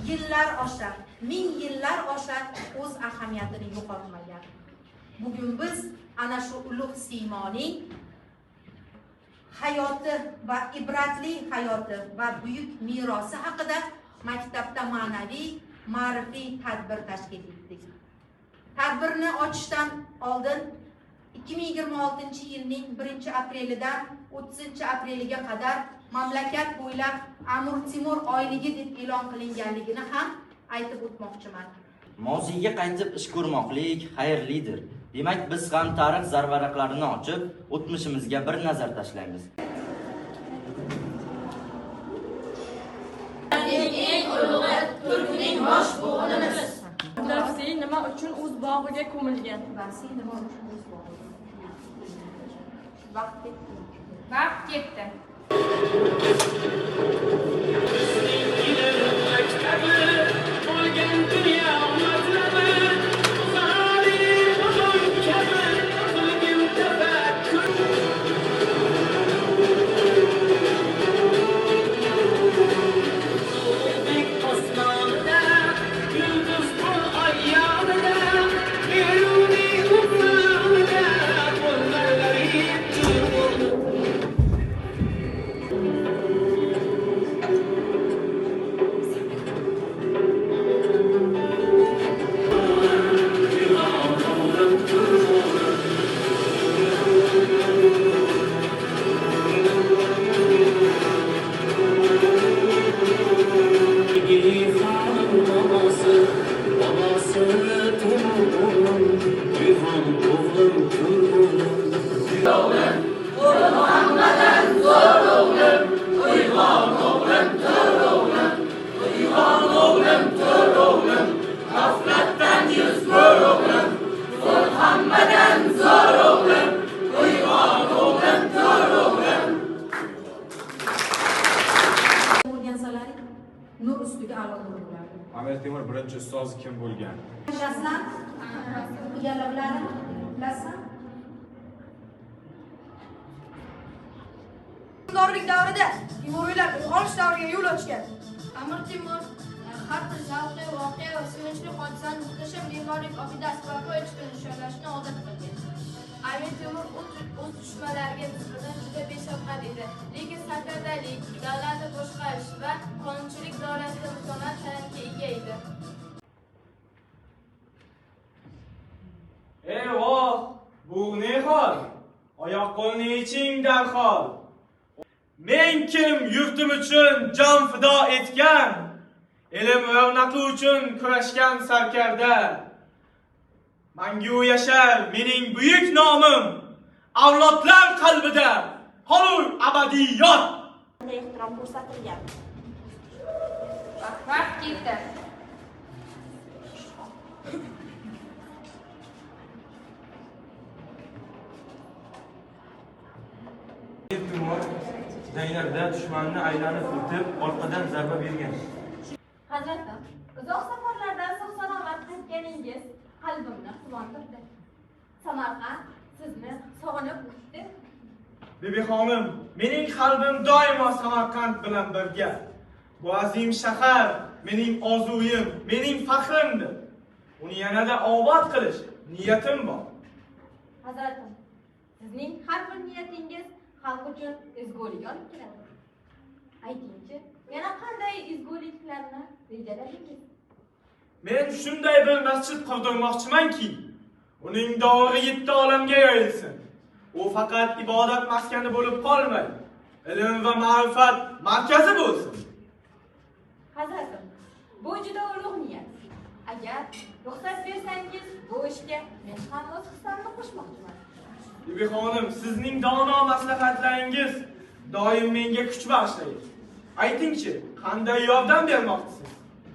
yillar osha, ming yillar osha o'z ahamiyatini yo'qotmagan. Bugun biz ana shu ulug' siymoning hayoti va ibratli hayoti va buyuk merosi haqida maktabda ma'naviy, ma'rifiy tadbir tashkil etdik. Tadbirni ochishdan oldin 2026-yilning 1-aprelidan 30-apreliga qadar mamlakat bo'ylab Amir Temur oyligi deb e'lon qilinganligini ham aytib o'tmoqchiman. Moziyga qaytib ish ko'rmoqlik xayrlidir. Demak, biz ham tarix zarvaraqlarini ochib, o'tmishimizga bir nazar tashlaymiz. Eng ulug'i turkning bosh bo'g'inimiz. Nafsi nima uchun o'z bog'iga ko'milgan? Nafsi nima uchun o'z bog'iga? Vaqt ketdi. Vaqt ketdi. Nur ustiga a'lo bo'ladi. Amir Temur birinchi ustozi kim bo'lgan? Bilasan? Uyalablari bilasan? Hukmdorlik davrida Temuriylar uyg'onish davriga yo'l ochgan. Amir Temur har bir zavqli voqea va sevinchli hodisani muhtasham me'moriy obidasi barpo etishga nishonlashni odat qilgan. Amir Temur o'z dushmanlariga nisbatan juda beshafqat edi, lekin sarkardalik, davlatni boshqarish va qonunchilik doirasida mukammal talantga ega edi. Eyvoh, bu ne hol? Oyoq qo'lni yeching darhol. Men kim yurtim uchun jon fido etgan, ilm ravnaqi uchun kurashgan sarkarda. Mangu yashar mening buyuk nomim, avlodlar qalbida qolur abadiyot. Ehtirom ko'rsatilgan. Vaqt ketdi. Temur janglarda dushmanni aylanib o'tib, orqadan zarba bergan. Hazratim, uzoq safarlardan sog'-salomat qaytganingiz qalbimni quvontirdi. Samarqand sizni sog'inib o'tdi. Bibi xonim, mening qalbim doimo Samarqand bilan birga. Bu azim shahar mening orzuyim, mening faxrimdir. Uni yanada obod qilish niyatim bor. Hazratim, sizning har bir niyatingiz xalq uchun ezgulik olib keladi. Aytingchi, yana qanday ezguliklarni rejaladingiz? Men shunday bir masjid qurdirmoqchimanki, uning dori 7 olamga yoyilsin. U faqat ibodat maskani bo'lib qolmaydi, ilm va ma'rifat markazi bo'lsin. Hazratim, bu juda ulug' niyat. Agar ruxsat bersangiz, bu ishga men ham o'z hissamni qo'shmoqchiman. Bibi xonim, sizning dono maslahatlaringiz doim menga kuch bag'ishlaydi. Aytingchi, qanday yordam bermoqchisiz?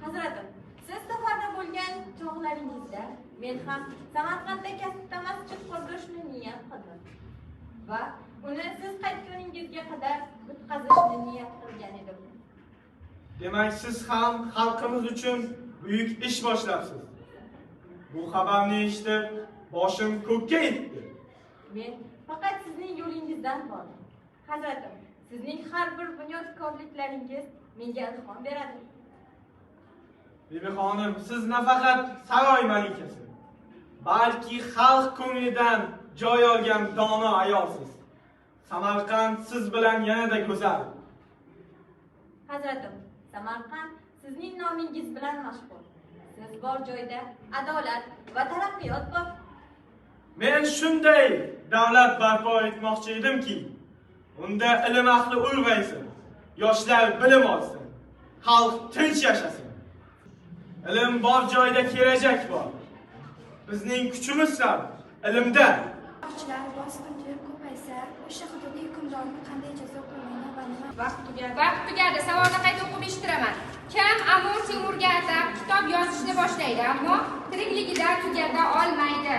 Hazratim, siz safarda bo'lgan chog'laringizda men ham Samarqandda katta masjid qurdirishni niyat qildim va uni siz qaytguningizga qadar bitkazishni niyat qilgan edim. Demak, siz ham xalqimiz uchun buyuk ish boshlabsiz. Bu xabarni eshitib, boshim ko'kka yetdi. Men faqat sizning yo'lingizdan bordim. Hazratim, sizning har bir bunyodkorliklaringiz menga ilhom beradi. Bibixonim, siz nafaqat saroy malikasi, balki xalq ko'nglidan joy olgan dono ayolsiz. Samarqand siz bilan yanada go'zal. Hazratim, Samarqand sizning nomingiz bilan mashhur. Siz bor joyda adolat va taraqqiyot bor. Men shunday davlat barpo etmoqchi edimki, unda ilm ahli ulg'aysin, yoshlar bilim olsin, xalq tinch yashasin. Ilm bor joyda kelajak bor. Bizning kuchimiz ham ilmda. Yoshlar bosqinchi ko'paysa, o'sha hududiy hukmdorni qanday jazo qo'ymaydi va nima? Vaqt tugadi. Savolni qayta o'qib eshitiraman. Kim Amir Temurga atab kitob yozishni boshlaydi, ammo tirikligida tugata olmaydi?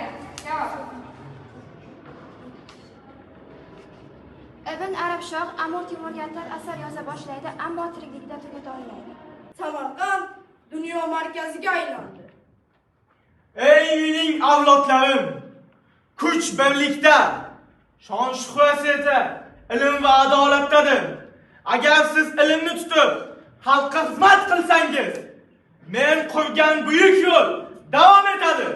Javob. Ibn Arabshoh Amir Temurga atab asar yoza boshlaydi, ammo tirikligida tugata olmaydi. Samarqand dunyo markaziga aylandi. Ey mening avlodlarim, kuch birlikda, shon shuhrasida, ilm va adolatdadir. Agar siz ilmni tutib, xalqqa xizmat qilsangiz, men qurgan buyuk yo'l davom etadi.